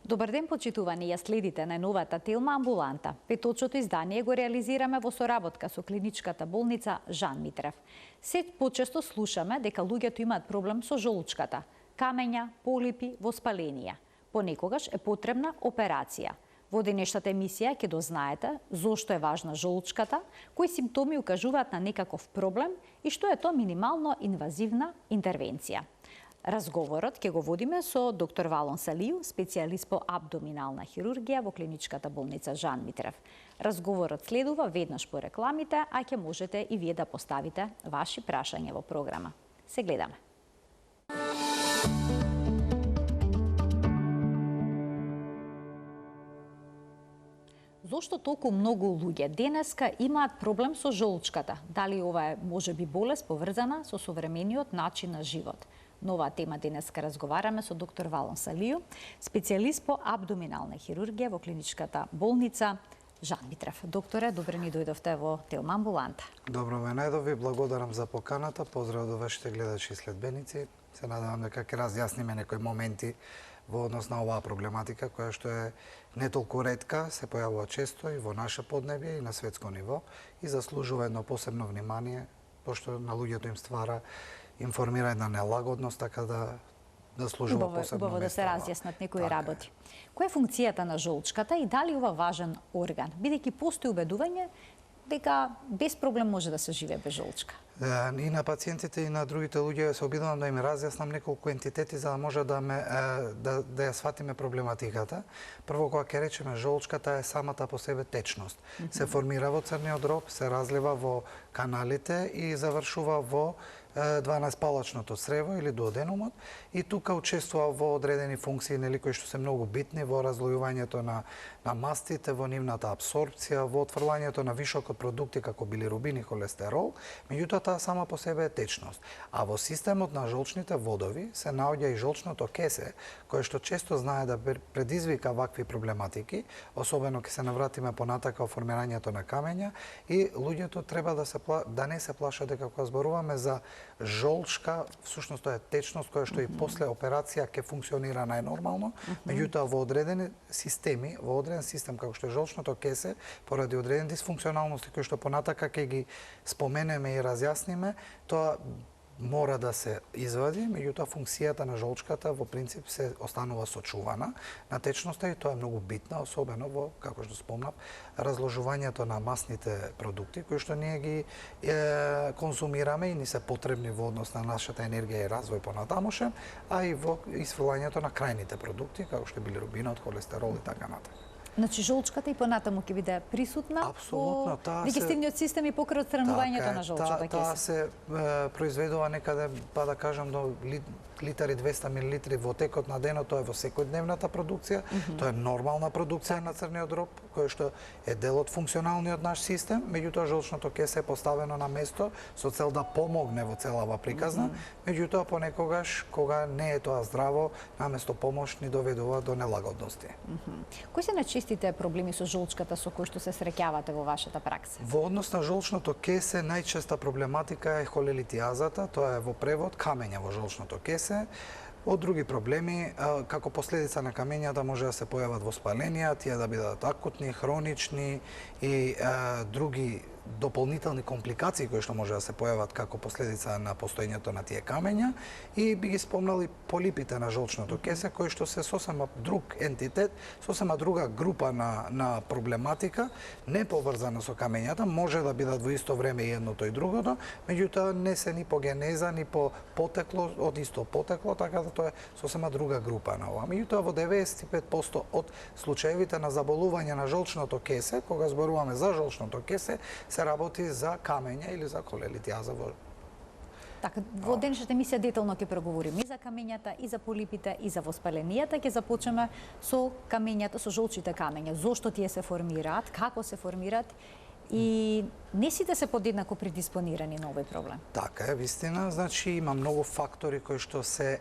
Добар ден, почитувани, ја следите на новата Телма амбуланта. Петочното издание го реализираме во соработка со клиничката болница Жан Митрев. Се почесто слушаме дека луѓето имаат проблем со жолучката, камења, полипи, воспаленија. Понекогаш е потребна операција. Во денешната емисија ќе дознаете зошто е важна жолучката, кои симптоми укажуваат на некаков проблем и што е тоа минимално инвазивна интервенција. Разговорот ќе го водиме со доктор Валон Салију, специјалист по абдоминална хирургија во клиничката болница Жан Митрев. Разговорот следува веднаш по рекламите, а ќе можете и вие да поставите ваши прашања во програма. Се гледаме. Зошто толку многу луѓе денеска имаат проблем со жолучката? Дали ова е можеби болест поврзана со современиот начин на живот? На оваа тема денеска разговараме со доктор Валон Салију, специјалист по абдоминална хирургија во клиничката болница Жан Митрев. Докторе, добре ни дојдовте во Телма амбуланта. Добро ме најдови, благодарам за поканата, поздрав до вашите гледачи и следбеници. Се надевам дека ќе разјасниме некои моменти во однос на оваа проблематика, која што е не толку ретка, се појавува често и во наше поднебје и на светско ниво и заслужува едно посебно внимание, пошто на луѓето им ствара информира една нелагодност, така да служува посебно место. Убаво да се разјаснат некои работи. Која е функцијата на жолчката и дали ова важен орган? Бидејќи постои убедување дека без проблем може да се живее без жолчка. И на пациентите и на другите луѓе се обидувам да им разјаснам неколку ентитети за да може да ја сватиме проблематиката. Прво, кога ќе речеме жолчката е самата по себе течност. Се формира во црниот дроб, се разлива во каналите и завршува во 12-палачното црево или дуоденумот и тука учествува во одредени функции кои што се многу битни во разлојувањето на мастите, во нивната апсорбција, во отфрлањето на вишок од продукти како билирубин и холестерол, меѓутоа таа сама по себе е течност. А во системот на жолчните водови се наоѓа и жолчното кесе, кое што често знае да предизвика вакви проблематики, особено ќе се навратиме понатака во формирањето на камења и луѓето треба да не се плашат дека кога зборуваме за жолчка, всушност тоа е течност која што и после операција ќе функционира најнормално, меѓутоа во одредени системи, во одреден систем како што е жолчното кесе, поради одредени дисфункционалности кои што понатака ќе ги споменеме и разјасниме, тоа мора да се извади, меѓутоа функцијата на жолчката во принцип се останува сочувана на течноста и тоа е многу битна, особено во, како што спомнав, разложувањето на масните продукти кои што ние ги консумираме и ни се потребни во однос на нашата енергија и развој понатамошен, а и во исфрлањето на крајните продукти, како што билирубинот, холестерол и така натаму. Значи жолчката и понатаму ќе биде присутна во дигестивниот систем и покрај отстранувањето на жолчната кеса. Таа се произведува некаде, па да кажам, до литари 200 милилитри во текот на денот, тоа е во секојдневната продукција, тоа е нормална продукција на црниот дроб, кој што е дел од функционалниот наш систем, меѓутоа жолчното кесе е поставено на место со цел да помогне во целава приказна, меѓутоа понекогаш кога не е тоа здраво, наместо помош ни доведува до нелагодности. Кои се најчестите проблеми со жолчката со кои што се среќавате во вашата пракса? Во однос на жолчното кесе најчеста проблематика е холелитиазата, тоа е во превод камења во жолчното кесе. Од други проблеми, како последица на камењата може да се појават воспаленија, тие да бидат акутни, хронични и други дополнителни компликации кои што може да се појават како последица на постоењето на тие камења и би ги спомнали полипите на жолчното кесе кои што се сосема друг ентитет, сосема друга група на проблематика, не поврзана со камењата, може да бидат во исто време и едното и другото, меѓутоа не се ни по генеза, ни по потекло, од исто потекло, така да тоа е сосема друга група на ова. Меѓутоа во 95% од случаевите на заболување на жолчното кесе, кога зборуваме за жолчното кесе, се работи за камења или за холелитиаза во. Така, во денешната емисија детално ќе преговориме и за камењата, и за полипите, и за воспаленијата. Ќе започнеме со камењата, со жолчите камења. Зошто тие се формираат, како се формираат и не сите се подеднако предиспонирани на овој проблем. Така е, вистина, значи има многу фактори кои што се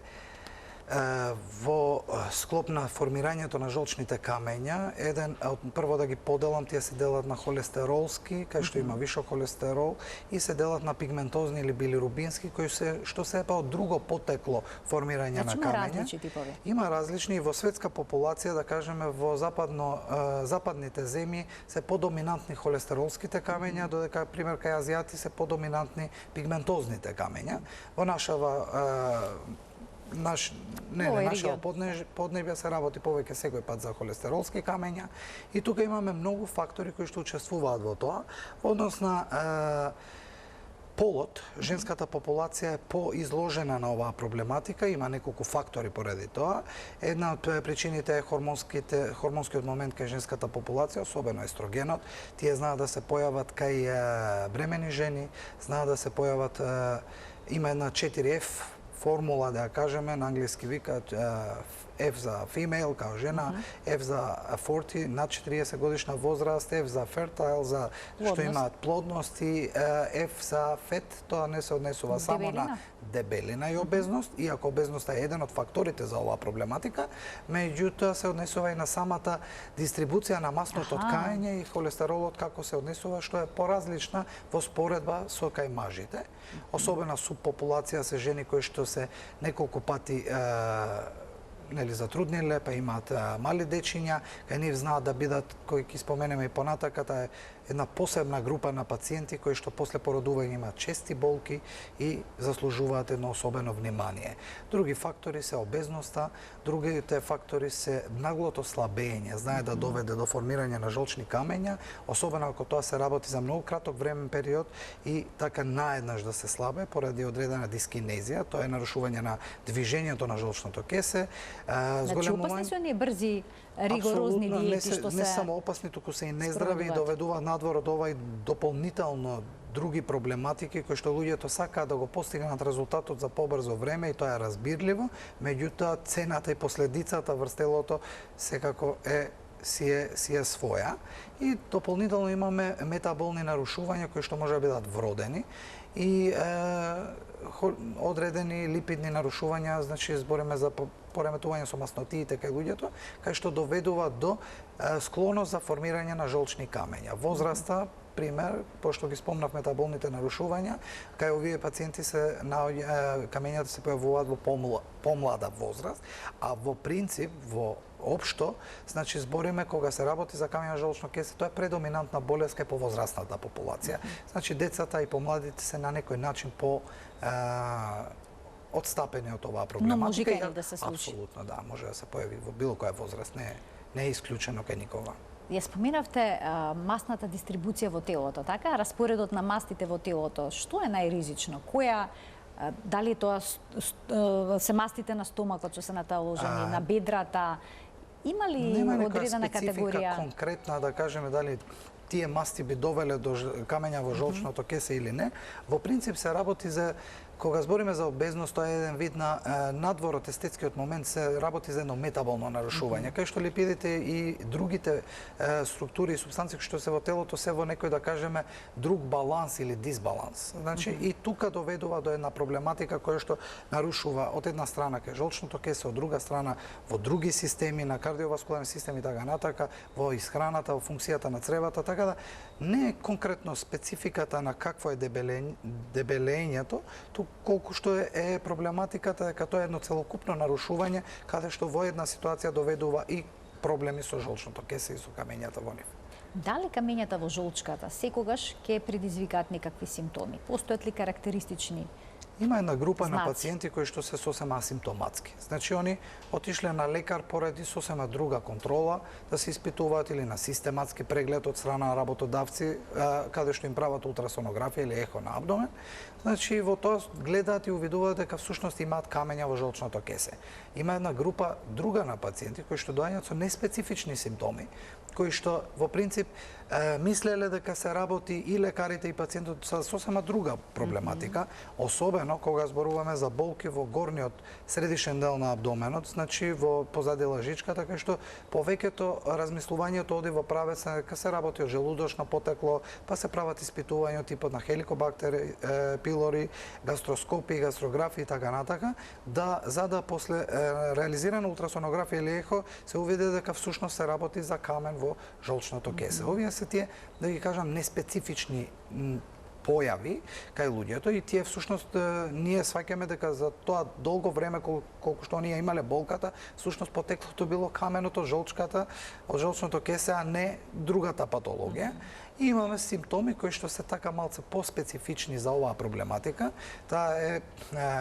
во склоп на формирањето на жолчните камења, прво да ги поделам, тие се делат на холестеролски, кај што има вишок холестерол, и се делат на пигментозни или билирубински, што се од друго потекло формирање на камења. Има различни типови? Има различни, и во светска популација, да кажеме, во западните земји се подоминантни холестеролските камења, додека, пример, кај азијати се подоминантни пигментозните камења. Во нашава поднебја се работи повеќе секој пат за холестеролски камења, и тука имаме многу фактори кои што учествуваат во тоа. Во однос на полот, женската популација е поизложена на оваа проблематика, има неколку фактори поради тоа. Една од причините е хормонскиот момент кај женската популација, особено естрогенот. Тие знаат да се појават кај бремени жени, знаат да се појават, има една 4F формула, да ја кажеме, на англиски викаат F за female, као жена, F за 40, над 40 годишна возраст, F за fertile, за што имаат плодност, и F за fat, тоа не се однесува само на дебелина и обезност, иако обезноста е еден од факторите за оваа проблематика, меѓутоа се однесува и на самата дистрибуција на масното ткање и холестеролот како се однесува, што е поразлична во споредба со кај мажите. Особена субпопулација се жени кои што се неколку пати затрудниле, па имаат мали дечиња, кај нив знаат да бидат, кои ќе споменеме и понатака, таа е една посебна група на пациенти кои што после породување имаат чести болки и заслужуваат едно особено внимание. Други фактори се обезноста, другите фактори се наглото слабење, знае да доведе до формирање на жолчни камења, особено ако тоа се работи за многу краток времен период и така наеднаш да се слабе поради одредена дискинезија, тоа е нарушување на движењето на жолчното кесе. Значи опасни се оние брзи, ригорозни диети што се... Не само опасни, туку се и нездрави и доведуваат надвор од ова и дополнително други проблематики кои што луѓето сакаат да го постигнат резултатот за побрзо време, и тоа е разбирливо, меѓутоа цената и последицата врз телото секако си е своја. И дополнително имаме метаболни нарушувања кои што може да бидат вродени и одредени липидни нарушувања, значи збориме за пореметување со маснотиите кај луѓето, кај што доведува до склоност за формирање на жолчни камења. Возраста, пример, пошто ги спомнав метаболните нарушувања, кај овие пациенти камењата се појавуваат во помлада возраст, а во принцип, во општо, значи збориме кога се работи за камења жолчно кесе, тоа е предоминантна болест кај повозрастната популација. Значи децата и помладите се на некој начин отстапени од оваа проблематика. Но може кај да се случи. Апсолутно, да, може да се појави во било која возраст, не е исклучено кај никога. Ја споменавте масната дистрибуција во телото, така? Распоредот на мастите во телото, што е најризично? Дали тоа се мастите на стомакот што се наталожени, на бедрата? Има ли одредена категорија? Конкретна, да кажеме, дали тие масти би довеле до камења во жолчното кесе или не? Во принцип се работи за... Кога збориме за обезност, тоа е еден вид на надвор од естетскиот момент, се работи за едно метаболно нарушување, кај што липидите и другите структури и субстанции што се во телото се во некој, да кажеме, друг баланс или дисбаланс. Значи и тука доведува до една проблематика која што нарушува од една страна кај жолчното кесе, од друга страна во други системи, на кардиоваскуларни системи и така натака, во исхраната, во функцијата на цревата, така да не е конкретно спецификата на какво е дебелењето, колку што е проблематиката дека тоа е едно целокупно нарушување каде што во една ситуација доведува и проблеми со жолчното кесе и со камењата во нив. Дали камењата во жолчката секогаш ќе предизвикаат некакви симптоми? Постојат ли карактеристични? Има една група на пациенти кои што се сосема асимптоматски. Значи, они отишле на лекар поради сосема друга контрола, да се испитуваат или на систематски преглед од страна на работодавци, каде што им прават ултрасонографија или ехо на абдомен. Значи, во тоа гледаат и увидуваат дека всушност имаат камења во жолчното кесе. Има една група друга на пациенти кои што доаѓаат со неспецифични симптоми, кои што во принцип мислеле дека се работи и лекарите и пациентот со сосема друга проблематика, особено особено кога зборуваме за болки во горниот средишен дел на абдоменот, значи во позади лажичката, кај што повеќето размислувањето оди во правец на дека се работи од желудочно потекло, па се прават испитувања од типот на хеликобактери, пилори, гастроскопи, гастрографи и така натака, за да после реализирана ултрасонографија или ехо се увиде дека всушност се работи за камен во жолчното кесе. Овие се тие, да ги кажам, неспецифични појави кај луѓето и тие всушност ние сваќаме дека за тоа долго време колку што ние имале болката, всушност потеклото било каменото, жолчката, од жолчното кесе, а не другата патологија. И имаме симптоми кои што се така малце поспецифични за оваа проблематика. Таа е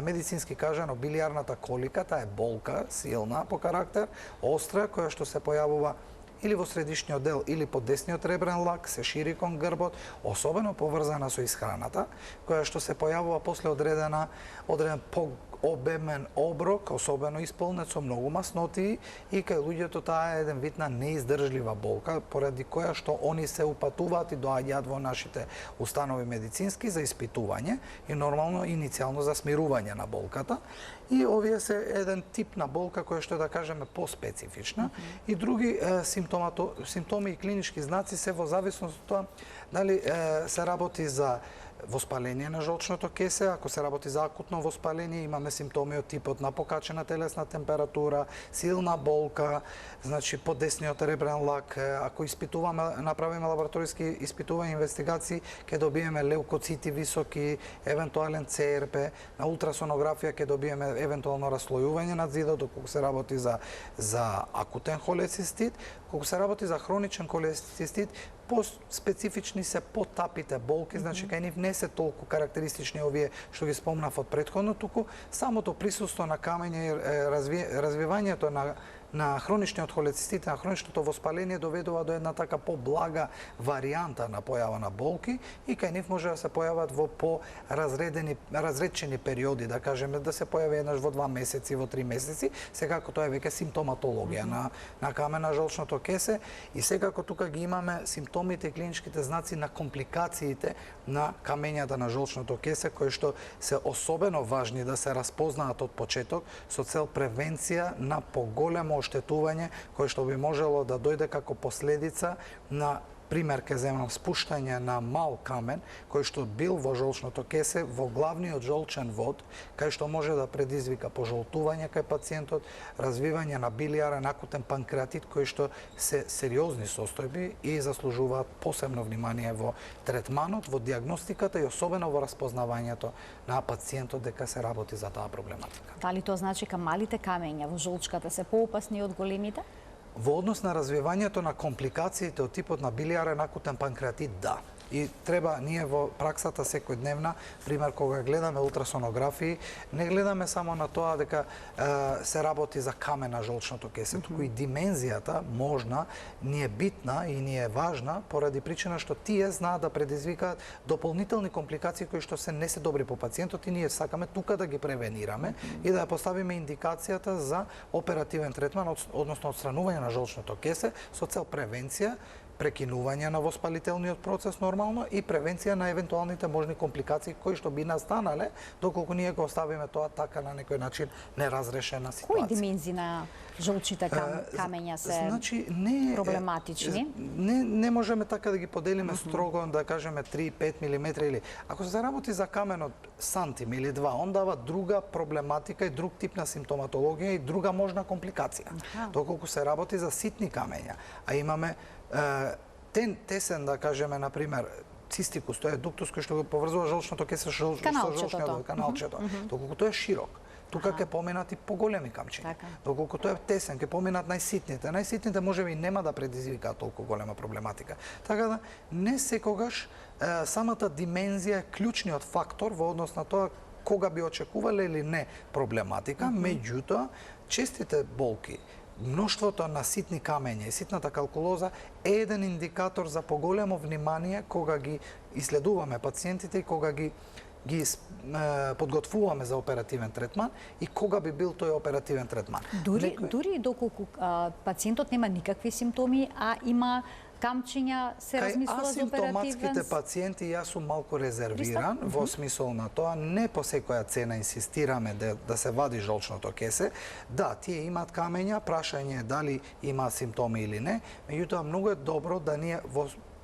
медицински кажано билиарната колика, таа е болка силна по карактер, остра, која што се појавува или во средишниот дел, или под десниот ребрен лак, се шири кон грбот, особено поврзана со исхраната, која што се појавува после одреден пообемен оброк, особено исполнет со многу масноти, и кај луѓето таа е еден вид на неиздржлива болка, поради која што они се упатуваат и доаѓаат во нашите установи медицински за испитување и нормално иницијално за смирување на болката. И овие се еден тип на болка која што да кажеме поспецифична и други симптоми и клинички знаци се во зависност од тоа дали се работи за воспаление на жолчното кесе. Ако се работи за акутно воспаление, имаме симптоми од типот на покачена телесна температура, силна болка, значи под десниот ребрен лак. Ако испитуваме, направиме лабораториски испитувања, инвестигации, ќе добиеме леукоцити високи, евентуален ЦРП, на ултрасонографија ќе добиеме евентуално раслојување на зидот, доколку се работи за акутен холецистит. Кога се работи за хроничен холецистит, по-специфични се потапите болки, значи кај нив не се толку карактеристични овие што ги спомнав од претходно, туку самото присуство на камење и развивањето на хроничниот холецистит, на хроничното воспаление доведува до една така по-блага варијанта на појава на болки и кај нив може да се појават во разредчени периоди, да кажеме да се појави еднаш во 2 месеци, во 3 месеци, секако тоа е веќе симптоматологија на камен на жолчното кесе и секако тука ги имаме симптомите и клиничките знаци на компликациите на камењата на жолчното кесе, кои што се особено важни да се распознаат од почеток со цел превенција на поголемо оштетување кое што би можело да дојде како последица на, пример ке земам, спуштање на мал камен кој што бил во жолчното кесе во главниот жолчен вод, кај што може да предизвика пожолтување кај пациентот, развивање на билиарен акутен панкреатит кои што се сериозни состојби и заслужуваат посебно внимание во третманот, во диагностиката и особено во распознавањето на пациентот дека се работи за таа проблематика. Дали тоа значи дека малите камења во жолчката се поопасни од големите? Во однос на развивањето на компликациите од типот на билиарен акутен панкреатит, да. И треба ние во праксата секојдневна, пример кога гледаме ултрасонографии, не гледаме само на тоа дека се работи за камен на жолчното кесе, туку и димензијата можна ни е битна и ни е важна поради причина што тие знаат да предизвикаат дополнителни компликации кои што не се добри по пациентот и ние сакаме тука да ги превенираме и да ја поставиме индикацијата за оперативен третман, односно отстранување на жолчното кесе со цел превенција, прекинување на воспалителниот процес нормално и превенција на евентуалните можни компликации кои што би настанале доколку ние го оставиме тоа така на некој начин неразрешена ситуација. Кои димензии на жолчите камења се проблематични? Не можеме така да ги поделиме строго, да кажеме 3-5 мм или ако се работи за камен од сантим или 2, он дава друга проблематика и друг тип на симптоматологија и друга можна компликација. Доколку се работи за ситни камења, а имаме тесен, да кажеме, например, цистикус, тоа е дуктус кој што го поврзува жолчното кесе со жолчниот каналчето. Доколку тоа е широк, тука ќе поминат и поголеми камчиња. Доколку тоа е тесен, ќе поминат најситните. Најситните можеби и нема да предизвикаат толку голема проблематика. Така да не секогаш самата димензија е клучниот фактор во однос на тоа кога би очекувале или не проблематика, меѓутоа честите болки, мноштвото на ситни камења и ситната калкулоза е еден индикатор за поголемо внимание кога ги иследуваме пациентите и кога ги подготвуваме за оперативен третман и кога би бил тој оперативен третман. Дури доколку пациентот нема никакви симптоми, а има камчиња се размислува за асимптоматските оперативен... пациенти јас сум малку резервиран во смисол на тоа, не по секоја цена инсистираме да се вади жолчното кесе. Да, тие имаат камења, прашање е дали има симптоми или не, меѓутоа многу е добро да ние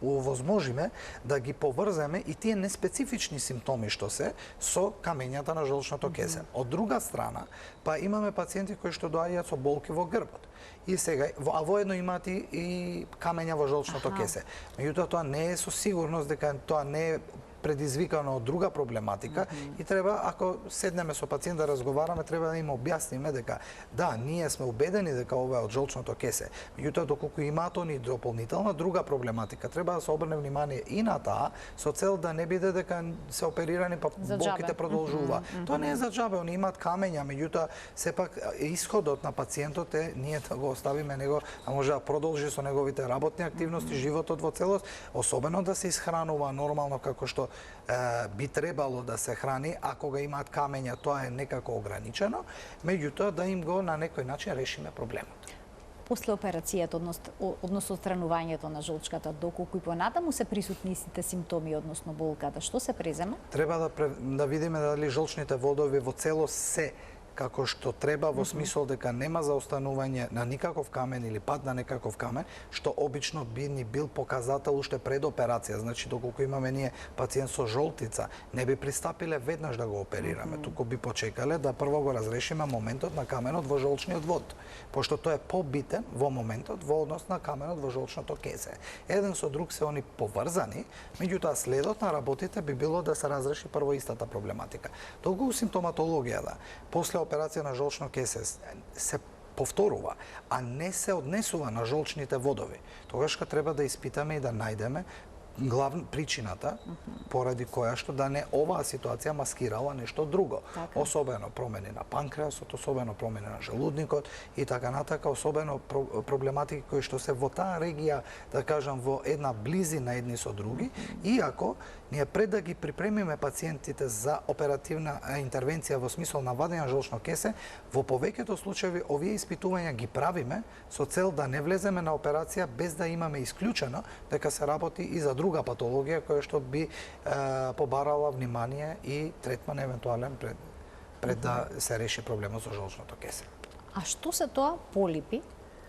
овозможиме да ги поврземе и тие неспецифични симптоми што се со камењата на жолчното кесе. Од друга страна, па имаме пациенти кои што доаѓаат со болки во грбот. И сега, а воедно имаат и камења во жолчното кесе. Меѓутоа тоа не е со сигурност дека тоа не е предизвикано од друга проблематика и треба, ако седнеме со пациент да разговараме, треба да им објасниме дека да, ние сме убедени дека ова е од жолчното кесе. Меѓутоа, доколку имаат они дополнителна друга проблематика, треба да се обрне внимание и на таа, со цел да не биде дека се оперирани па болките продолжува. Тоа не е за џабе, они имаат камења, меѓутоа сепак исходот на пациентот е ние да го оставиме него, а може да продолжи со неговите работни активности, животот во целост, особено да се исхранува нормално како што би требало да се храни, ако го имаат камења, тоа е некако ограничено, меѓутоа да им го на некој начин решиме проблемот. После операцијата, односно отстранувањето на жолчката, доколку и понатаму се присутни истите симптоми, односно болката, што се презема? Треба да видиме дали жолчните водови во целост се како што треба, во смисол дека нема заостанување на никаков камен или пад на некаков камен, што обично би ни бил показател уште пред операција. Значи, доколку имаме ние пациент со жолтица, не би пристапиле веднаш да го оперираме, туку би почекале да прво го разрешиме моментот на каменот во жолчниот вод, пошто тоа е побитен во моментот во однос на каменот во жолчното кесе. Еден со друг се они поврзани, меѓутоа следот на работите би било да се разреши прво истата проблематика. Доколку симптоматологијата после операција на жолчно кесе се повторува, а не се однесува на жолчните водови, тогаш треба да испитаме и да најдеме главна причината поради која што да не оваа ситуација маскирала нешто друго. Особено промени на панкреасот, особено промени на желудникот и така натака, особено проблематики кои што се во таа регија, да кажам, во една близина едни со други, иако ние пред да ги припремиме пациентите за оперативна интервенција во смисол на вадење на жолчно кесе, во повеќето случаи овие испитувања ги правиме со цел да не влеземе на операција без да имаме исклучено дека се работи и за друга патологија која што би побарала внимание и третман евентуален пред да се реши проблемот со жолчното кесе. А што се тоа полипи?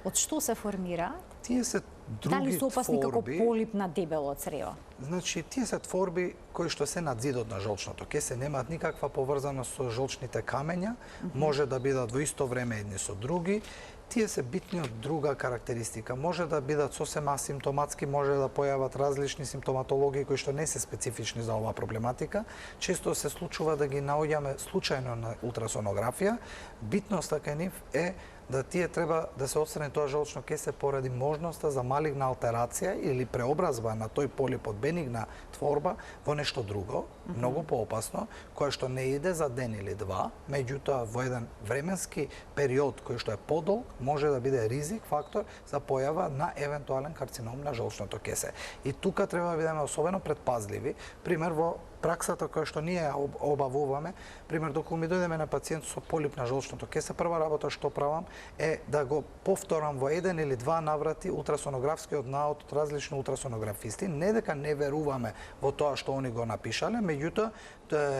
Од што се формираат? Тие се други дали се опасни како творби, полип на дебело црево? Значи, тие се творби кои што се над зидот на жолчното кесе, немаат никаква поврзаност со жолчните камења, може да бидат во исто време едни со други. Тие се битни од друга карактеристика. Може да бидат сосем асимптоматски, може да појават различни симптоматологии кои што не се специфични за оваа проблематика. Често се случува да ги наоѓаме случајно на ултрасонографија. Битноста кај нив е да тие треба да се отстрани тоа жолчно кесе поради можноста за малигна алтерација или преобразба на тој полип од бенигна творба во нешто друго, многу поопасно, кое што не иде за ден или два, меѓутоа во еден временски период кој што е подолг, може да биде ризик фактор за појава на евентуален карцином на жолчното кесе. И тука треба да бидеме особено предпазливи. Пример во праксата која што ние обавуваме, пример, доколку ми дојдеме на пациент со полип на жолчното кесе, прва работа што правам е да го повторам во еден или два наврати ултрасонографскиот наод од различни ултрасонографисти, не дека не веруваме во тоа што они го напишале, меѓутоа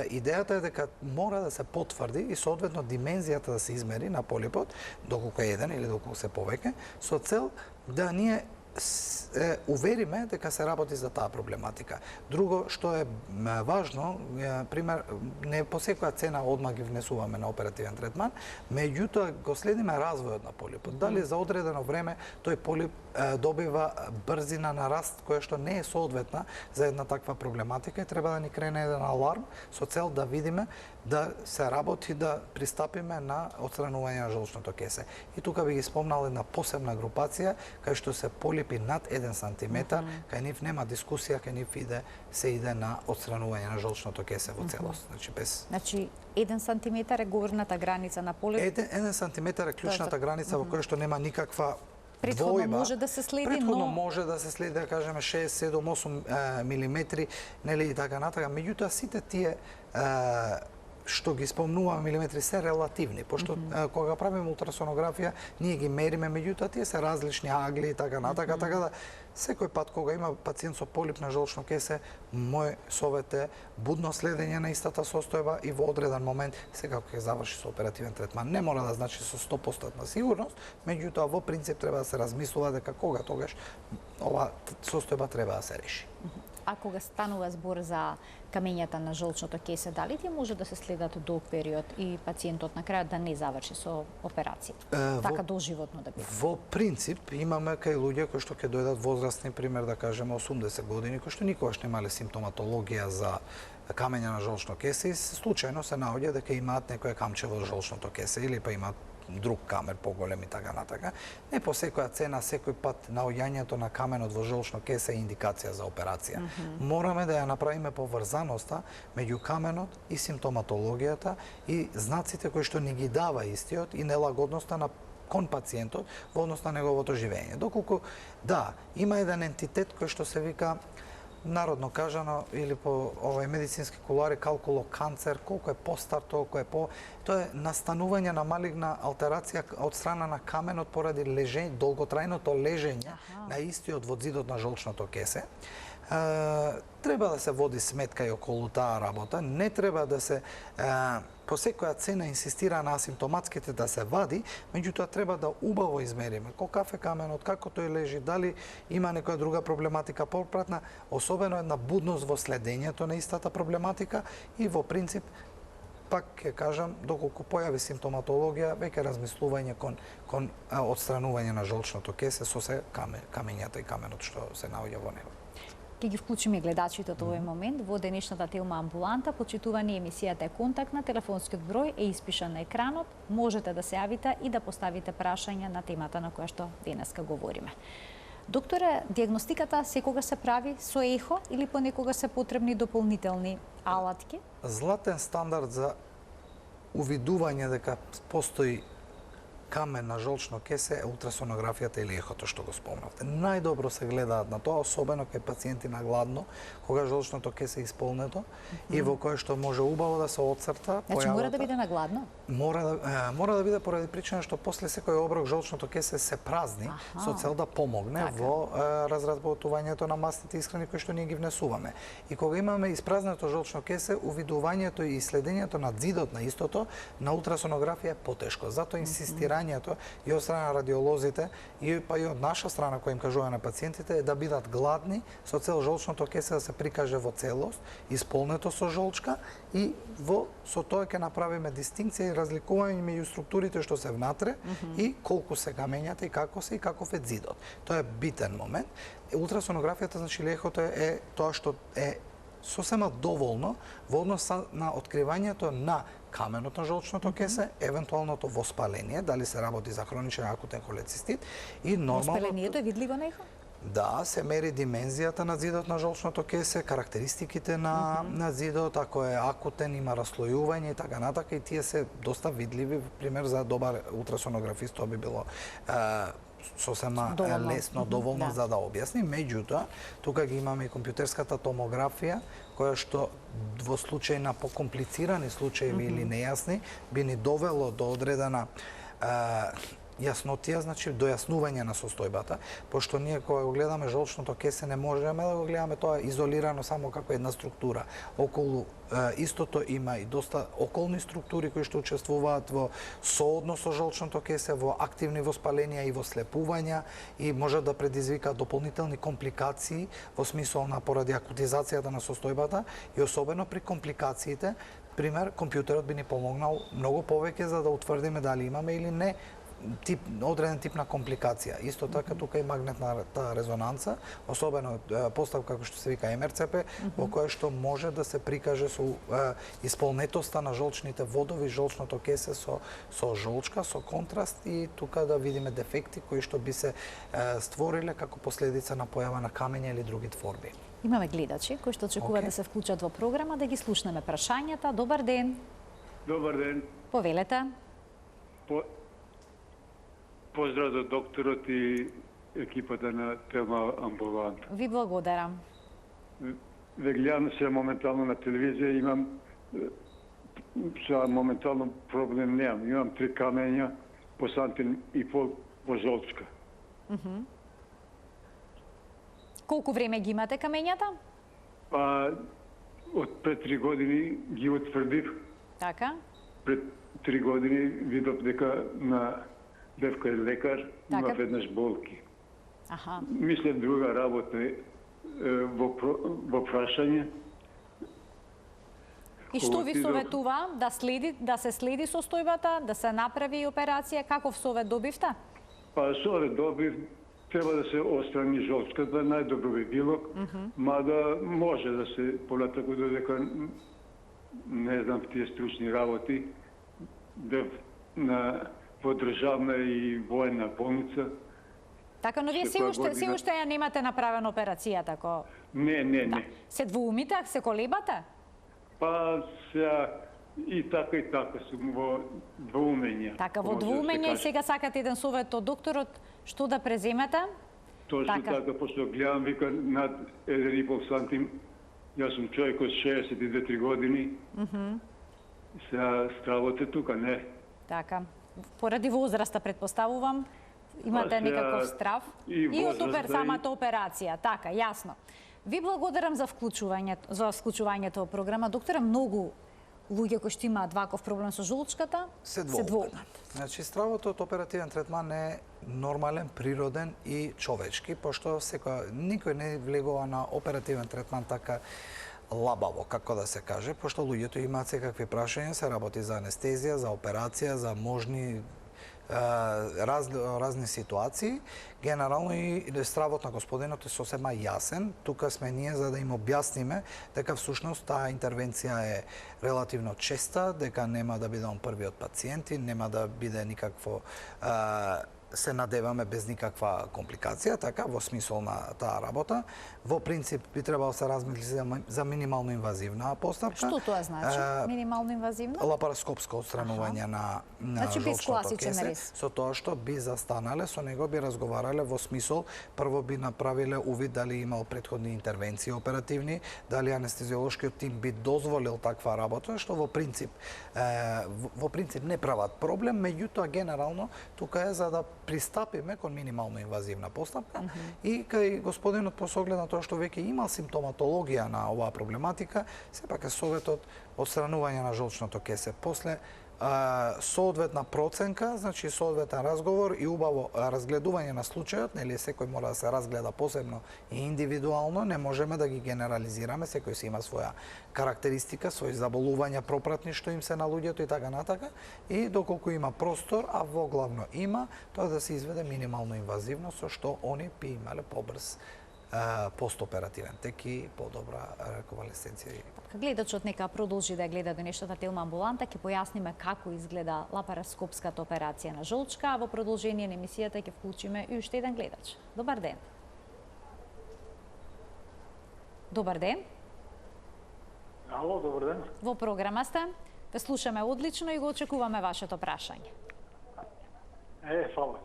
идејата е дека мора да се потврди и соодветно димензијата да се измери на полипот, доколку е еден или доколку се повеќе, со цел да ние увериме дека се работи за таа проблематика. Друго што е важно, пример, не по секоја цена одма ги внесуваме на оперативен третман, меѓутоа го следиме развојот на полипот. Дали за одредено време тој полип добива брзина на раст која што не е соодветна за една таква проблематика и треба да ни крене еден аларм со цел да видиме да се работи да пристапиме на отстранување на жолчното кесе. И тука би ги спомнал една посебна групација кај што се полипи над 1 сантиметар, кај нив нема дискусија, кај нив се иде на отстранување на жолчното кесе во целост. Значи 1 сантиметар е горната граница на полип? 1 сантиметар е клучната граница во која што нема никаква Претходно може да се следи, Претходно може да се следи, да кажеме 6, 7, 8 милиметри, нели и така натака. Меѓутоа сите тие што ги спомнуваме милиметри се релативни, пошто кога правиме ултрасонографија, ние ги мериме, меѓутоа тие се различни агли и така натака, така да секој пат кога има пациент со полип на жолчно кесе, мој совет е будно следење на истата состојба и во одреден момент секако ќе заврши со оперативен третман. Не мора да значи со 100% сигурност, меѓутоа во принцип треба да се размислува дека кога тогаш ова состојба треба да се реши. А кога станува збор за камењата на жолчното кесе, дали тие може да се следат долг период и пациентот на крајот да не заврши со операција? Така доживотно да биде? Во принцип имаме кај луѓе кои што ќе дојдат возрастни, пример да кажеме 80 години, кои што никогаш не имале симптоматологија за камења на жолчно кесе и случајно се наоѓа дека имаат некое камче во жолчното кесе или па имаат друг камер поголем и така натака. Не по секоја цена, секој пат наоѓањето на каменот во жолчно кесе е индикација за операција. Мораме да ја направиме поврзаноста меѓу каменот и симптоматологијата и знаците кои што ни ги дава истиот и нелагодноста на кон пациентот во однос на неговото живење. Доколку да, има еден ентитет кој што се вика народно кажано или по медицински кулуари калкулоканцер, колку е постар, толку е тоа е настанување на малигна алтерација од страна на каменот поради лежење, долготрајното лежење на истиот во зидот на жолчното кесе. Треба да се води сметка и околу таа работа, не треба да се по секоја цена инсистира на асимптоматските да се вади, меѓутоа треба да убаво измериме каков е каменот, како тој лежи, дали има некоја друга проблематика попратна, особено една будност во следењето на истата проблематика и во принцип пак ќе кажам, доколку појави симптоматологија, веќе размислување кон отстранување на жолчното кесе со се камењата и каменот што се наоѓа во него. Ќе ги вклучиме гледачите од овој момент во денешната Телма амбуланта. Почитувани, емисијата е контактна, телефонскиот број е испишан на екранот. Можете да се јавите и да поставите прашања на темата на која што денеска говориме. Докторе, диагностиката секогаш се прави со ехо или понекогаш се потребни дополнителни алатки? Златен стандард за увидување дека постои камен на жолчно кесе е ултрасонографијата или ехото што го спомнавте. Најдобро се гледаат на тоа, особено кај пациенти на гладно, кога жолчното кесе е исполнето и во кое што може убаво да се отцрта појавата. Значи мора да биде на гладно? Мора да биде поради причина што после секој оброк жолчното кесе се празни со цел да помогне во разработувањето на масните исхрани кои што ние ги внесуваме. И кога имаме испразнето жолчно кесе, увидувањето и следењето на зидот на истото на ултрасонографија е потешко. Затоа инсистирањето и од страна на радиолозите и па и од наша страна која им кажуваме на пациентите е да бидат гладни со цел жолчното кесе да се прикаже во целост, исполнето со жолчка и со тоа ќе направиме дистинкција и разликување меѓу структурите што се внатре и колку се камењата и како се и каков е зидот. Тоа е битен момент. Ултрасонографијата, значи ехото е тоа што е сосема доволно во однос на откривањето на каменот на жолчното кесе, евентуалното воспаление, дали се работи за хроничен акутен холецистит и нормално. Воспалението е видливо на ехо? Да, се мери димензијата на зидот на жолчното кесе, карактеристиките на зидот, ако е акутен, има раслојување и така натака и тие се доста видливи, пример за добар ултрасонографист тоа би било сосема лесно, доволно за да објасни. Меѓутоа, тука ги имаме и компјутерската томографија, која што во случај на покомплицирани случаи или нејасни, би ни довело до одредена јаснотија, значи дојаснување на состојбата, пошто ние кога го гледаме жолчното кесе не можеме да го гледаме тоа изолирано само како една структура. Околу истото има и доста околни структури кои што учествуваат во сооднос со жолчното кесе, во активни воспаленија и во слепувања и може да предизвика дополнителни компликации во смисол на поради акутизацијата на состојбата и особено при компликациите, пример, компјутерот би ни помогнал многу повеќе за да утврдиме дали имаме или не одреден тип на компликација. Исто така тука и магнетната резонанца, особено поставка како што се вика МРЦП, во која што може да се прикаже со исполнетоста на жолчните водови, жолчното кесе со жолчка, со контраст и тука да видиме дефекти кои што би се створиле како последица на појава на камења или други творби. Имаме гледачи кои што очекуваат да се вклучат во програма, да ги слушнеме прашањата. Добар ден. Добар ден. Повелете. Поздрав до докторот и екипата на Телма амбуланта. Ви благодарам. Ве гледам се моментално на телевизија, имам Сега моментално проблем немам. Имам 3 камења по сантим и пол во жолчка. Колку време ги имате камењата? Па, од пред 3 години ги утврдив. Така. Пред 3 години видов дека на девка е лекар, има Така. веднаш болки. Аха. Мислев друга работа во прашање. И што ви Отидов- советува да се следи состојбата, да се направи операција? Каков совет добивте? Па совет добив, треба да се отстрани жолчката, најдобро би било, мада може да се понатаку додека не знам тие стручни работи, да во државна и воена болница. Така, но вие се Секоја уште година- ја немате направена операцијата, ко... Не. Се двоумите, се колебате? Па сега и така сум во двоумење. Така, во може да се двоумење и каже. сега сакате еден совет од докторот, што да преземете? Точно така. така, пошто гледам, вика, над 1,5 сантим, јас сум човек од 62 години, сега стравот е тука, не. Така. Поради возраста, предпоставувам, имате Па, сега некаков страв. и од возраста, самата операција. Така, јасно. Ви благодарам за вклучувањето во програма. Докторе, многу луѓе кои што имаат ваков проблем со жолчката се двоумат. Значи, стравот од оперативен третман е нормален, природен и човечки, пошто никој не влегува на оперативен третман така лабаво, како да се каже, пошто луѓето имаат секакви прашања, се работи за анестезија, за операција, за можни разни ситуации. Генерално и стравот на господинот е сосема јасен. Тука сме ние за да им објасниме дека всушност таа интервенција е релативно честа, дека нема да биде он првиот пациент и нема да биде никакво се надеваме без никаква компликација, така, во смисол на таа работа. Во принцип би требало да се размисли за минимално инвазивна постапка. Што тоа значи? Минимално инвазивно? Лапароскопско отстранување на Значи без жолчното класичен кесе, рез. со тоа што би застанале, со него би разговарале во смисол, прво би направиле увид дали имал претходни интервенции оперативни, дали анестезиолошкиот тим би дозволил таква работа, што во принцип не прават проблем, меѓутоа генерално тука е за да пристапиме кон минимално инвазивна постапка и кај господинот по соглед на тоа што веќе имал симптоматологија на оваа проблематика, сепак е советот отстранување на жолчното кесе. После соодветна проценка, значи соодветен разговор и убаво разгледување на случајот, нели секој мора да се разгледа посебно и индивидуално, не можеме да ги генерализираме, секој си има своја карактеристика, своји заболувања пропратни што им се на луѓето и така натака, и доколку има простор, а во главно има, тоа да се изведе минимално инвазивно, со што они би имале побрз постоперативен тек и подобра реконвалесценција. Гледачот нека продолжи да гледа денешната Телма амбуланта, ќе појасниме како изгледа лапароскопската операција на жолчка, а во продолжение на емисијата ќе вклучиме и уште еден гледач. Добар ден. Добар ден. Ало, добар ден. Во програма сте. Ве слушаме одлично и го очекуваме вашето прашање. Фала.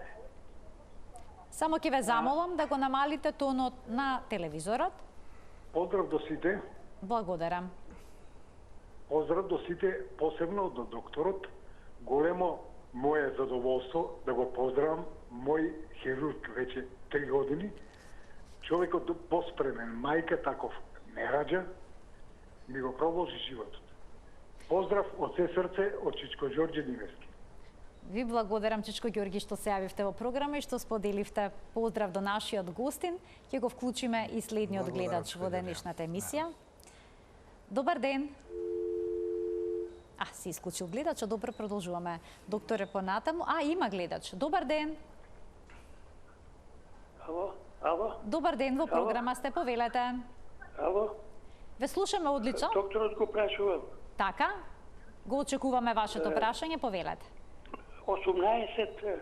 Само ќе ве замолам да го намалите тонот на телевизорот. Поздрав до сите. Благодарам. Поздрав до сите, посебно до докторот. Големо мое задоволство да го поздравам, мој хирург веќе 3 години. Човекот поспремен, мајка таков не раѓа, ми го продолжи животот. Поздрав од се срце од Чичко Ѓорѓе Нивески. Ви благодарам, Чичко Ѓорги, што се јавивте во програма и што споделивте. Поздрав до нашиот гостин. Ќе го вклучиме и следниот гледач во денешната емисија. Добар ден. Се исклучил гледачот. Добро, продолжуваме. Докторе, понатаму. Има гледач. Добар ден. Ало? Добар ден, во програма сте, повелете. Ало? Ве слушаме одлично. Докторот го прашувам. Така? Го очекуваме вашето прашање, повелете. 18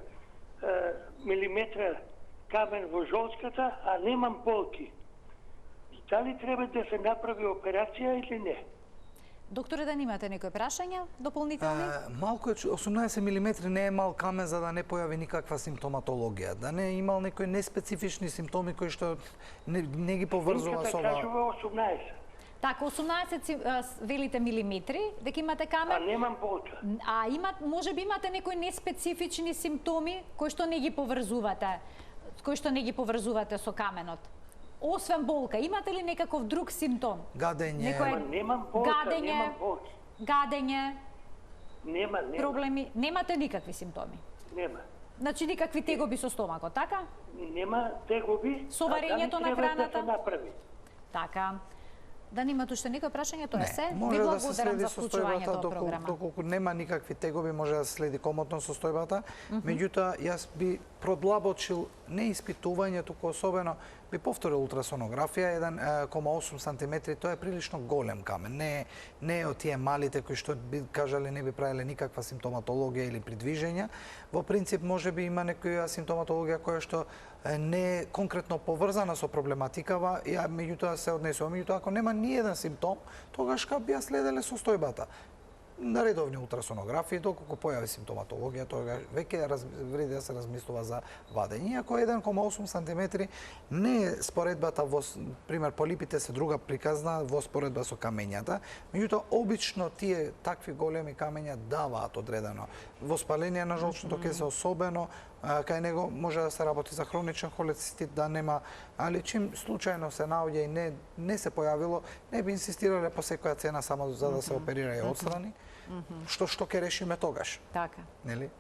милиметра камен во жолчката, а немам болки. Дали треба да се направи операција или не? Докторе, да имате некои прашања дополнителни? Малку е, 18 мм не е мал камен за да не појави никаква симптоматологија, да не имал некои неспецифични симптоми кои што не ги поврзува со Снимката кажува 18. Така, 18 велите милиметри, дека имате А камен, немам болка. а може би имате некои неспецифични симптоми кои што не ги поврзувате со каменот. Освен болка, имате ли некаков друг симптом? Гадење, Ама немам болка, гадење, немам болки. гадење, Нема. проблеми, немате никакви симптоми. Нема. Значи никакви тегоби со стомакот, така? Нема тегоби. Со варењето а на дали треба храната? да се направи? Така. Да немате уште никој прашање, тоа е се. Ви може да се благодарам следи за вклучувањето состојбата во програма. доколку нема никакви тегоби, може да се следи комотно состојбата. Меѓутоа, јас би продлабочил не испитување, туку особено би повторил ултрасонографија, 1,8 см, тоа е прилично голем камен. Не е од тие малите кои што би кажале не би правиле никаква симптоматологија или придвижења. Во принцип може би има некоја симптоматологија која што не е конкретно поврзана со проблематикава, меѓутоа се однесува. Меѓутоа, ако нема ниеден симптом, тогаш би ја следеле состојбата. На редовни ултрасонографии, доколку појави симптоматологија, тогаш веќе вреди да се размислува за вадење. Ако 1,8 см не е споредбата во пример полипите се друга приказна во споредба со камењата, меѓутоа обично тие такви големи камења даваат одредено воспаление на жолчното кесе, особено кај него може да се работи за хроничен холецистит, да нема, али чим случајно се наоѓа и не се појавило, не би инсистирале по секоја цена само за да се оперира и отстрани. Што ќе решиме тогаш? Така. Нели?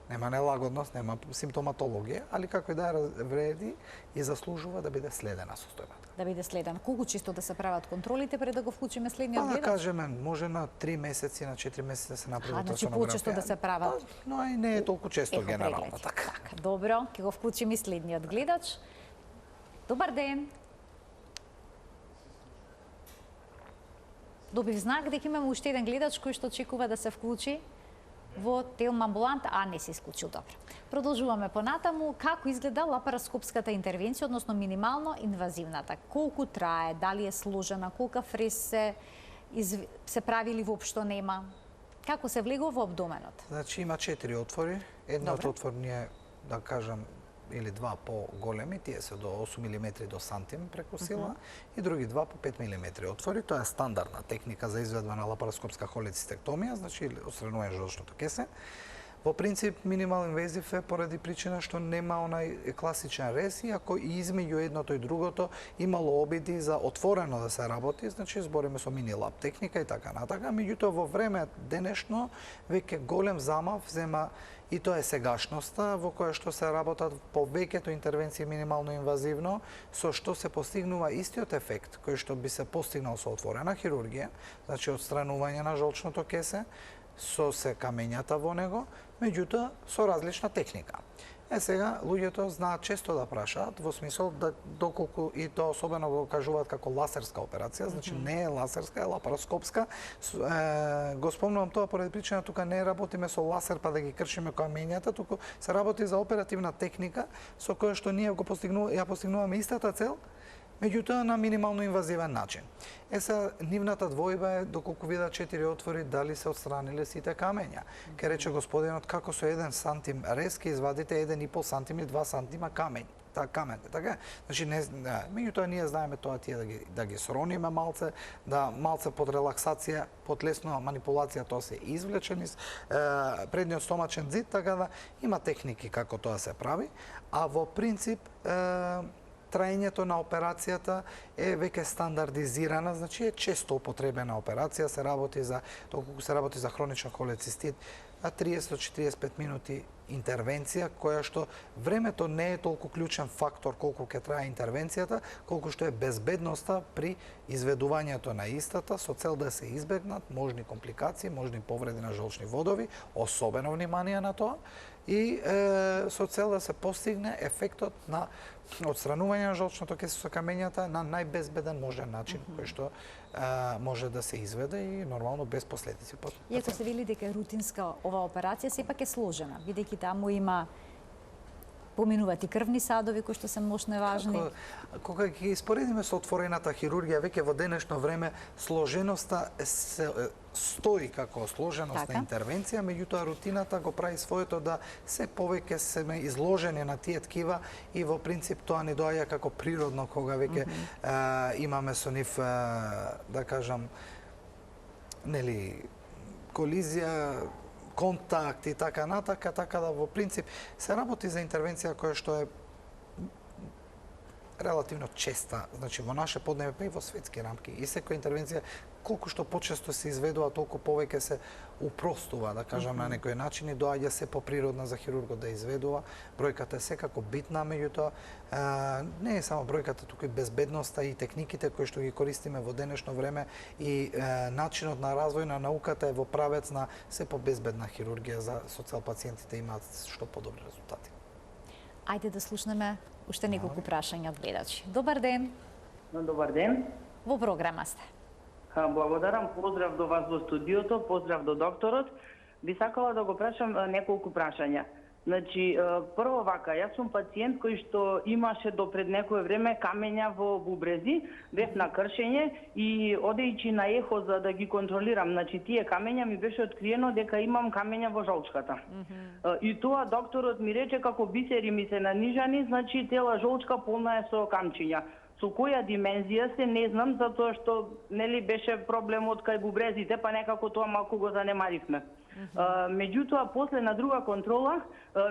Нема нелагодност, нема симптоматологија, али како и да вреди и заслужува да биде следена состојбата. Да биде следен. Колку често да се прават контролите пред да го вклучиме следниот Да гледач? кажеме, може на 3 месеци, на 4 месеци да се направи Значи ултрасонографија. почесто да се прават. Но и не е толку често генерално прегледи. така. Добро, ќе го вклучиме и следниот гледач. Добар ден. Добив знак дека имаме уште еден гледач кој што очекува да се вклучи во Телма амбулант, а не се исклучил. Добро. Продолжуваме понатаму. Како изгледа лапароскопската интервенција, односно минимално инвазивната? Колку трае, дали е сложена, колкав рез се прави или воопшто нема? Како се влегува во абдоменот? Значи има 4 отвори. Едниот Добре. отвор ни е, да кажам, или два по-големи, тие се до 8 мм до сантим преку сила, и други два по 5 мм отвори. Тоа е стандардна техника за изведба на лапароскопска холецистектомија, значи отстранување жолчното кесе. Во принцип, минимал инвазив е поради причина што нема онај класичен рез, иако и измеѓу едното и другото имало обиди за отворено да се работи, значи збориме со мини-лап техника и така натака. Меѓутоа, во време денешно, веќе голем замав зема и тоа е сегашноста во која што се работат повеќето интервенции минимално инвазивно, со што се постигнува истиот ефект кој што би се постигнал со отворена хирургија, значи отстранување на жолчното кесе, со се камењата во него, меѓутоа со различна техника. Сега, луѓето знаат често да прашаат, во смисол да доколку и тоа особено го кажуваат како ласерска операција, значи не е ласерска, е лапароскопска. Го спомнувам тоа поради причина тука не работиме со ласер па да ги кршиме камењата, туку се работи за оперативна техника со која што ние го постигнуваме истата цел, меѓутоа на минимално инвазивен начин. Сега, нивната двојба е доколку видат 4 отвори дали се отстраниле сите камења. Ке рече господинот како со 1 сантим рез ке извадите 1,5 сантим или 2 сантима камењ. Камен, така? Значи, меѓутоа ние знаеме тоа тие да ги срониме малце, да малце под релаксација, под лесна манипулација тоа се извлече низ предниот стомачен зид, така да има техники како тоа се прави, а во принцип траењето на операцијата е веќе стандардизирана, значи е често употребена операција, доколку се работи за хроничен холецистит, 30 до 45 минути интервенција, која што времето не е толку клучен фактор колку ќе трае интервенцијата, колку што е безбедноста при изведувањето на истата, со цел да се избегнат можни компликации, можни повреди на жолчни водови, особено внимание на тоа, и со цел да се постигне ефектот на отстранување на жолчното кесе со камењата на најбезбеден можен начин, кој што може да се изведе и нормално без последици. Иако се вели дека е рутинска оваа операција, сепак е сложена, бидејќи таму има поминуваат и крвни садови кои што се мощно важни. Кога ги споредиме со отворената хирургија, веќе во денешно време сложеноста стои како сложеност на интервенција, меѓутоа рутината го прави своето да се повеќе сме изложени на тие ткива и во принцип тоа не доаѓа како природно кога веќе имаме со нив, да кажам, нели, колизија, контакт и така натака, така да во принцип се работи за интервенција која што е релативно честа, значи во наше поднебе и во светски рамки. И секоја интервенција, колку што почесто се изведува, толку повеќе се упростува, да кажам, на некој начин и доаѓа се поприродна за хирургот да изведува. Бројката е секако битна, меѓутоа не е само бројката, туку и безбедноста и техниките кои што ги користиме во денешно време и начинот на развој на науката е во правец на се побезбедна хирургија за со цел пациентите имаат што подобри резултати. Ајде да слушнеме уште неколку прашања од гледачи. Добар ден. Добар ден. Во програма сте. Благодарам, поздрав до вас во студиото, поздрав до докторот. Би сакала да го прашам неколку прашања. Значи, прво вака, јас сум пациент кој што имаше до пред некое време камења во бубрези, бев на кршење и одејќи на ехо за да ги контролирам, значи тие камења ми беше откриено дека имам камења во жолчката. И тоа докторот ми рече како бисери ми се нанижани, значи цела жолчка полна е со камчиња. Со која димензија се не знам, затоа што нели беше проблемот кај бубрезите, па некако тоа малку го занемаривме. Меѓутоа, после на друга контрола,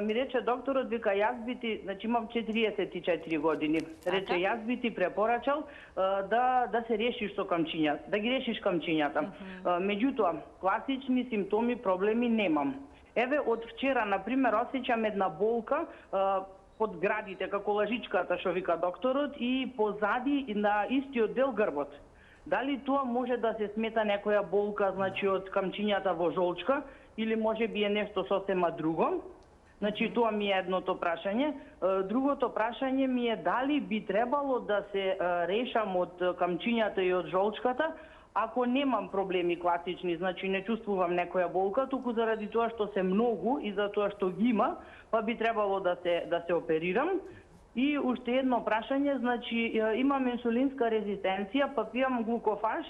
ми рече докторот, вика, јас би ти, значи имам 44 години, рече, јас би ти препорачал да се решиш со камчиња, да ги решиш камчињата. Меѓутоа, класични симптоми, проблеми немам. Еве, од вчера, например, осеќам една болка под градите, како лажичката, што вика докторот, и позади на истиот дел грбот. Дали тоа може да се смета некоја болка, значи, од камчињата во жолчка, или може би е нешто сосема друго? Значи, тоа ми е едното прашање. Другото прашање ми е дали би требало да се решам од камчињата и од жолчката, ако немам проблеми класични, значи не чувствувам некоја болка, туку заради тоа што се многу и за тоа што ги има, па би требало да се оперирам. И уште едно прашање, значи имам инсулинска резистенција, па пијам глукофаж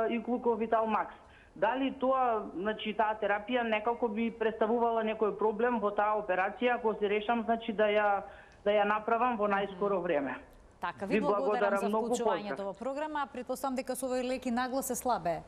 и глуковитал макс. Дали тоа, значи таа терапија некако би представувала некој проблем во таа операција, ако се решам, значи да ја направам во најскоро време? Така, ви благодарам за вклучувањето во програма. Предпоставам дека со овој лек и наглас се слабе.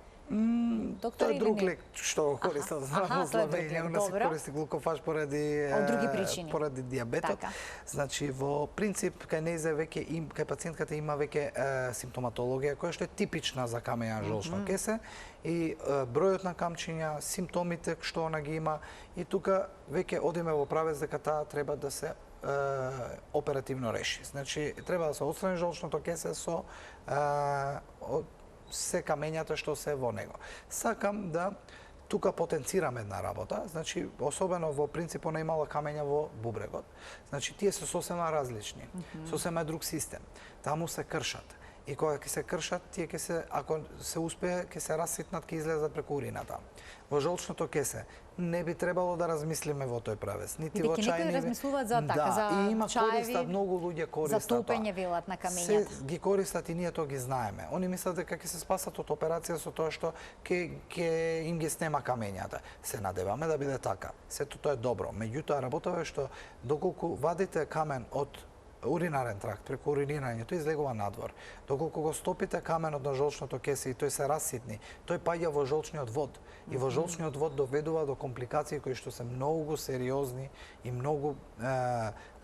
Тоа е друг лек што го користат за ослабење, не се користи глукофаж поради дијабетот. Значи во принцип кај нејзе веќе кај пациентката има веќе симптоматологија која што е типична за камења жолчно кесе и бројот на камчиња, симптомите што она ги има и тука веќе одиме во правец дека таа треба да се оперативно реши. Значи треба да се отстрани жолчното кесе со се камењата што се во него. Сакам да тука потенцирам една работа, значи особено во принцип она имала камења во бубрегот. Значи тие се сосема различни, сосема друг систем. Таму се кршат. И кога ќе се кршат, тие ќе се, ако се успее, ќе се раситнат, ќе излезат преку урината. Во жолчното кесе не би требало да размислиме во тој правец, нити во чајни. Некои размислуваат за така, за и има чаеви, користат, многу луѓе користат. За топење велат на камењата. Се ги користат и ние тоа ги знаеме. Они мислат дека ќе се спасат од операција со тоа што ќе им ги снема камењата. Се надеваме да биде така. Сето тоа е добро. Меѓутоа работава е што доколку вадите камен од уринарен тракт, преку уринирање, тој излегува надвор. Доколку го стопите каменот на жолчното кесе и тој се раситни, тој паѓа во жолчниот вод. И во жолчниот вод доведува до компликации кои што се многу сериозни и многу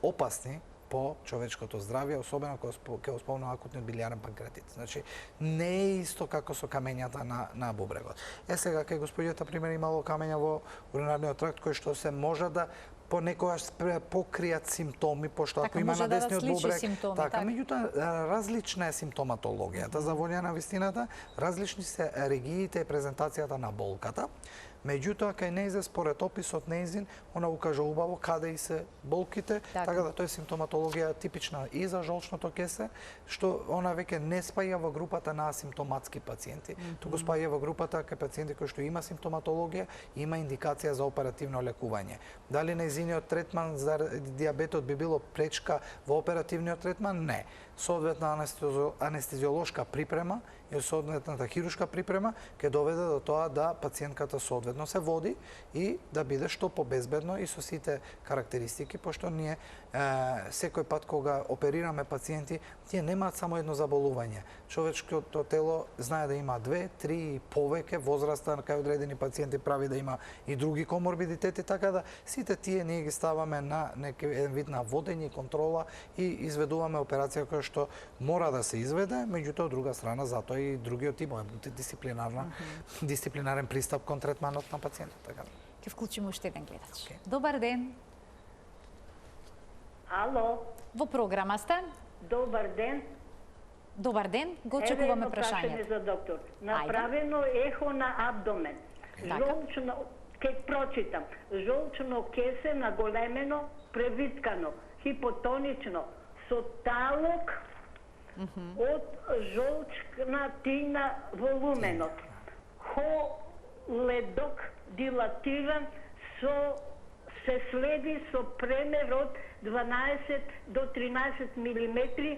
опасни по човечкото здравје, особено кога ќе спомнам акутниот билијарен панкреатит. Значи, не е исто како со камењата на бубрегот. Сега, кај господјата, пример, имало камења во уринарниот тракт, кои што се може да понекогаш покријат симптоми, пошто ако има на десниот бубрег, така, меѓутоа различна е симптоматологијата. За волја на вистината, различни се региите и презентацијата на болката. Меѓутоа, кај нејзе, според описот нејзин, она укажа убаво каде и се болките, така да тоа е симптоматологија типична и за жолчното кесе, што она веќе не спаја во групата на асимптоматски пациенти, туку спаја во групата кај пациенти кои што има симптоматологија и има индикација за оперативно лекување. Дали нејзиниот третман за дијабетот би било пречка во оперативниот третман? Не. Соодветна анестезиолошка припрема и соодветната хируршка припрема ќе доведе до тоа да пациентката соодветно се води и да биде што побезбедно и со сите карактеристики, пошто ние секој пат кога оперираме пациенти, тие немаат само едно заболување. Човечкото тело знае да има 2, 3 и повеќе, возраста кај одредени пациенти прави да има и други коморбидитети, така да сите тие ние ги ставаме на некој вид на водење и контрола и изведуваме операција која што мора да се изведе, меѓутоа од друга страна затоа и другиот тип дисциплинарен пристап кон третманот на пациентот, така. Ќе вклучиме уште еден гледач. Добар ден. Ало. Во програма сте? Добар ден. Добар ден, го очекуваме прашањето. Еве за доктор. Направено ехо на абдомен. Жолчно, ќе прочитам. Жолчно кесе наголемено, превиткано, хипотонично, со талок од жолчна тина волуменот. Холедок дилатиран се следи со премер од 12 до 13 мм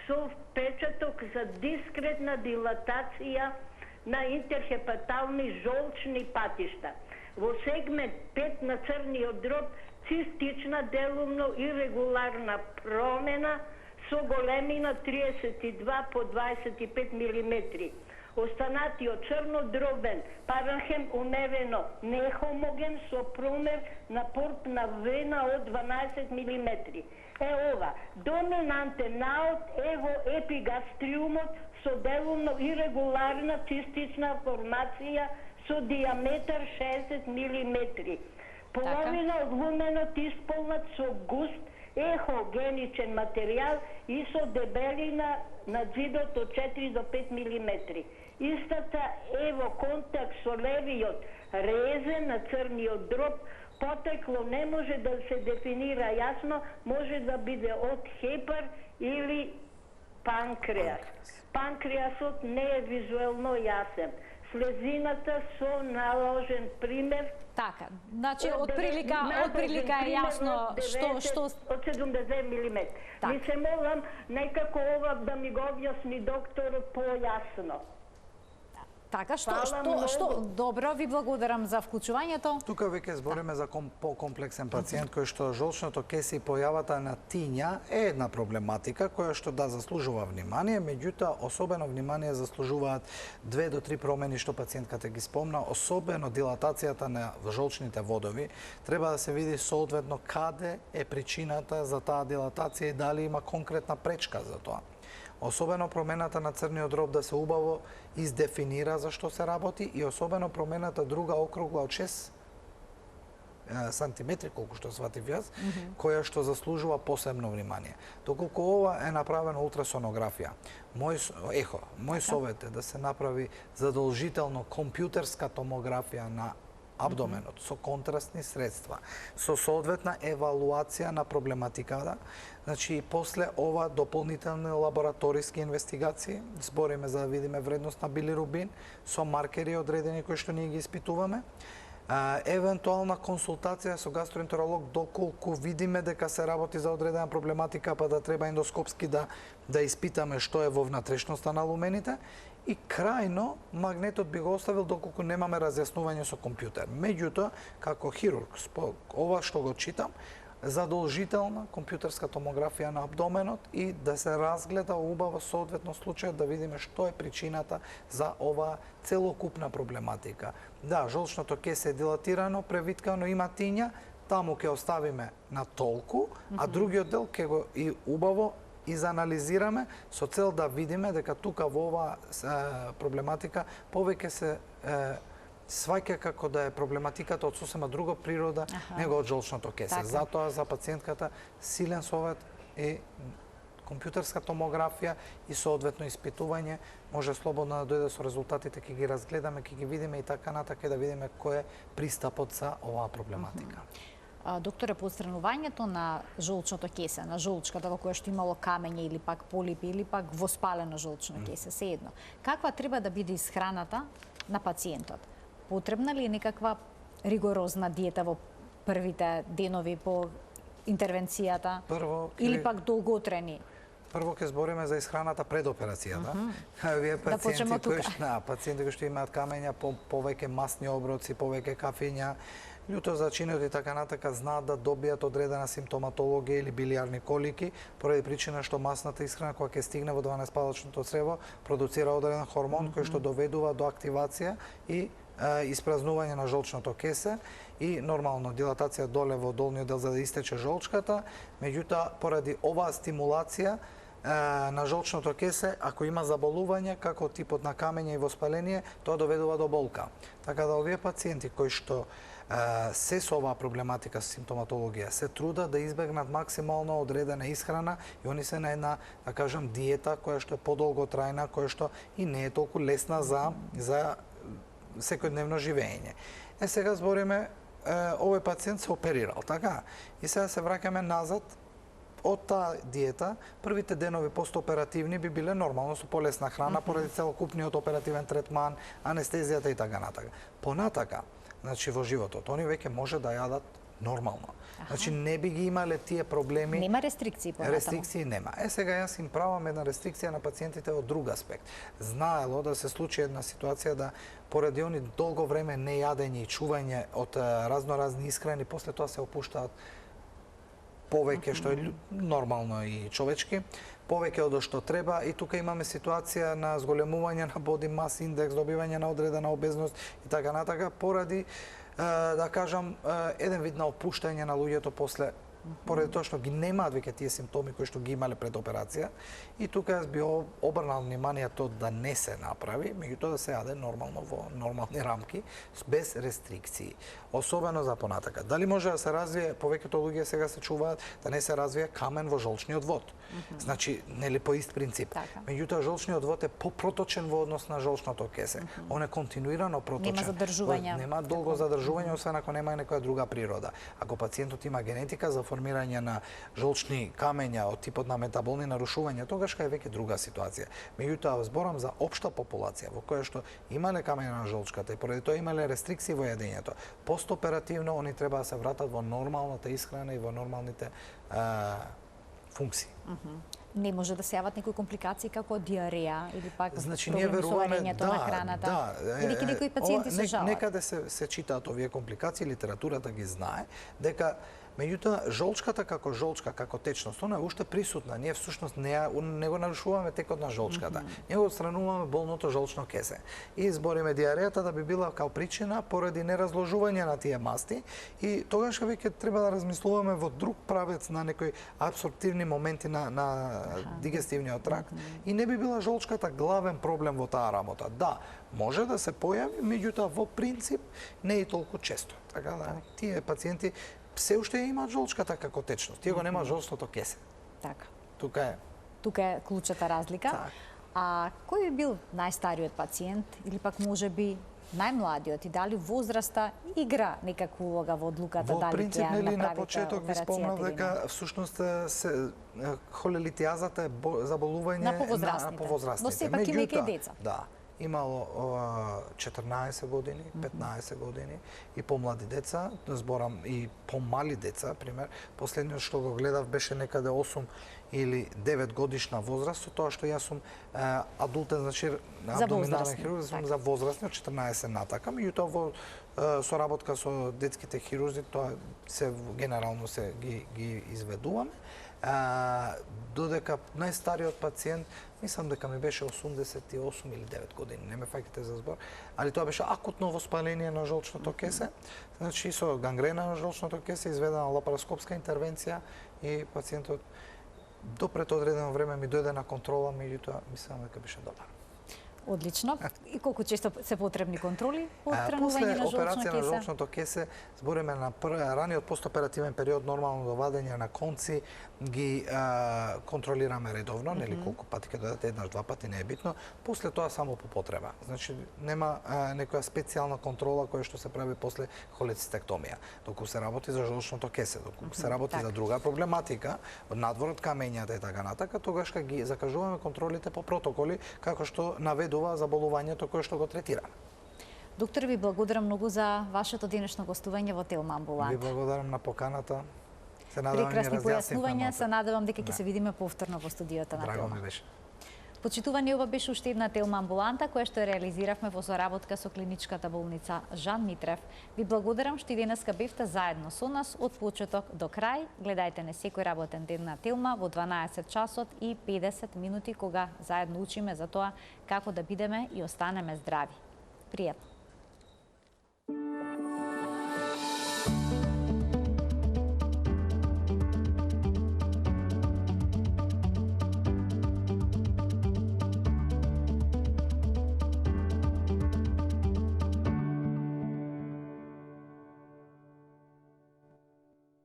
со впечаток за дискретна дилатација на интерхепатални жолчни патишта. Во сегмент 5 на црниот дроб цистична делумно ирегуларна промена со големина 32 по 25 мм. Останатиот црнодробен паренхем умерено нехомоген со промер на порпна вена од 12 мм. Ова, доминантен наод е во епигастриумот со делумно ирегуларна цистична формација со диаметар 60 мм. Половина од луменот исполнат со густ ехогеничен материјал и со дебелина на зидот од 4 до 5 мм. Истата е во контакт со левиот резен на црниот дроб, потекло не може да се дефинира јасно, може да биде од хепар или панкреас. Панкреасот не е визуелно јасен. Слезината со наложен пример. Така, значи од прилика е јасно што од 70 мм. Ми се молам некако ова да ми го објасни докторот појасно. Така, што добро, ви благодарам за вклучувањето. Тука веќе збориме за покомплексен пациент кој што жолчното кесе и појавата на тиња е една проблематика која што да заслужува внимание, меѓутоа особено внимание заслужуваат 2 до 3 промени што пациентката ги спомна, особено дилатацијата на жолчните водови. Треба да се види соодветно каде е причината за таа дилатација и дали има конкретна пречка за тоа. Особено промената на црниот дроб да се убаво издефинира за што се работи и особено промената друга округла од 6 сантиметри, колку што сватив јас, која што заслужува посебно внимание. Доколку ова е направено ултрасонографија, мој совет е да се направи задолжително компјутерска томографија на абдоменот со контрастни средства, со соодветна евалуација на проблематиката. Значи, после ова дополнителни лабораториски инвестигации, збориме за да видиме вредност на билирубин, со маркери одредени кои што ние ги испитуваме, евентуална консултација со гастроентеролог доколку видиме дека се работи за одредена проблематика, па да треба ендоскопски да испитаме што е во внатрешноста на лумените, и крајно магнетот би го оставил доколку немаме разјаснување со компјутер. Меѓутоа, како хирург, ова што го читам, задолжителна компјутерска томографија на абдоменот и да се разгледа убаво соодветно случајот да видиме што е причината за ова целокупна проблематика. Да, жолчното кесе е дилатирано, превиткано, има тиња, таму ќе оставиме на толку, а другиот дел ќе го и убаво изанализираме со цел да видиме дека тука во оваа проблематика повеќе се сваќа како да е проблематиката од сосема друга природа него од жолчното кесе. Затоа за пациентката силен совет е компјутерска томографија и соодветно испитување, може слободно да дојде со резултатите, ќе ги разгледаме, ќе ги видиме и така натака, да видиме кој е пристапот за оваа проблематика. Докторе, по отстранувањето на жолчното кесе, на жолчката во која што имало камења или пак полипи или пак воспалено жолчно кесе, 세едно, каква треба да биде исхраната на пациентот? Потребна ли е некаква ригорозна диета во првите денови по интервенцијата? Или пак долготрени? Прво ќе збориме за исхраната пред операцијата. Вие пациенти кои што имаат камења, повеќе масни оброци, повеќе кафења, љуто зачинет и така натака, знаат да добијат одредена симптоматологија или билиарни колики, поради причина што масната исхрана кога ќе стигне во 12-палачното црево, продуцира одреден хормон кој што доведува до активација и испразнување на жолчното кесе и нормално дилатација доле во долниот дел за да истече жолчката, меѓутоа поради оваа стимулација на жолчното кесе, ако има заболување, како типот на камење и воспаление, тоа доведува до болка. Така да овие пациенти кои што се со оваа проблематика со симптоматологија се трудат да избегнат максимално одредена исхрана и они се на една, да кажам, диета која што е подолготрајна, која што и не е толку лесна за секојдневно живење. Сега збориме, овој пациент се оперирал, така? И сега се враќаме назад од таа диета. Првите денови постоперативни би биле нормално со полесна храна поради целокупниот оперативен третман, анестезијата и така натака. Понатака, значи во животот, они веќе може да јадат нормално. Значи не би ги имале тие проблеми. Нема рестрикции понатаму. Рестрикции нема. Сега јас им правам една рестрикција на пациентите од друг аспект. Знаело да се случи една ситуација да поради они долго време нејадење и чување од разноразни исхрани, после тоа се опуштаат повеќе, што е нормално и човечки, повеќе од што треба, и тука имаме ситуација на зголемување на body mass index, добивање на одредена обезност и така натака, поради да кажам, еден вид на опуштање на луѓето после, поради тоа што ги немаат веќе тие симптоми кои што ги имале пред операција, и тука јас би обрнал вниманието да не се направи, меѓутоа да се јаде нормално во нормални рамки, без рестрикции. Особено за понатака. Дали може да се развие, повеќето луѓе сега се чуваат да не се развие камен во жолчниот вод. Значи, нели по ист принцип. Меѓутоа жолчниот вод е попроточен во однос на жолчното кесе. Он е континуирано проточен. Нема задржување. Нема долго задржување, освен ако нема некоја друга природа. Ако пациентот има генетика за формирање на жолчни камења од типот на метаболни нарушувања, тогаш е веќе друга ситуација. Меѓутоа зборам за општа популација во која што имале камења на жолчката и поради тоа имале рестрикции во јадењето. Постоперативно они треба да се вратат во нормалната исхрана и во нормалните функции. Не може да се јават некои компликации како диареја или пак проблеми со варењето на храната. Или некои пациенти се жалат. Некаде се читаат овие компликации, литературата ги знае, дека меѓутоа жолчката како жолчка, како течност, она е уште присутна. Ние всушност не го нарушуваме текот на жолчката. Ние го отстрануваме болното жолчно кесе. И збориме диарејата да би била као причина поради неразложување на тие масти, и тогаш веќе треба да размислуваме во друг правец на некои абсорптивни моменти на дигестивниот тракт, и не би била жолчката главен проблем во таа работа. Да, може да се појави, меѓутоа во принцип не е толку често. Така да тие пациенти се уште имаат жолчката како течност. Тие го немаат жолчното кесе. Така. Тука е клучата разлика. Так. А кој би бил најстариот пациент или пак можеби најмладиот, и дали возраста игра некаква улога во одлуката дали ќе ја направите операцијата или не? На почеток ви спомнав дека всушност холелитијазата е заболување на повозрастните. Но сепак имајќи и деца. Да. Имало 14 години, 15 години и помлади деца, зборам и помали деца, пример. Последниот што го гледав беше некаде 8 или 9 годишна возраст, тоа што јас сум адултен, значи абдоминален хирург, сум за возрастни од 14 натака, меѓутоа во соработка со детските хирурзи тоа се генерално се ги изведуваме. Додека најстариот пациент, мислам дека ми беше 88 или 9 години, не ме фаќате за збор, али тоа беше акутно воспаление на жолчното кесе, значи со гангрена на жолчното кесе, изведена лапароскопска интервенција, и пациентот до пред одредено време ми дојде на контрола, меѓутоа мислам дека беше добар. Одлично. И колку често се потребни контроли по отстранување После на жолчна операција на кеса? жолчното кесе, збориме на раниот постоперативен период, нормално довадење на конци, ги контролираме редовно, нели колку пати ќе дојдат, еднаш, два пати, не е битно. После тоа само по потреба. Значи нема некоја специјална контрола која што се прави после холецистектомија. Доколку се работи за жолчното кесе, доколку се работи за друга проблематика, од надвор од камењата и така натака, тогаш ги закажуваме контролите по протоколи како што наведува заболувањето кое што го третираме. Доктор, ви благодарам многу за вашето денешно гостување во Телма амбуланта. Ви благодарам на поканата. Се надевам Прекрасни појаснувања, се надевам дека ќе се видиме повторно во студиото на Драго Телма. ми беше. Почитувани, ова беше уште една Телма амбуланта која што реализиравме во соработка со клиничката болница Жан Митрев. Ви благодарам што и денеска бевте заедно со нас од почеток до крај. Гледајте не секој работен ден на Телма во 12 часот и 50 минути кога заедно учиме за тоа како да бидеме и останеме здрави. Пријатно.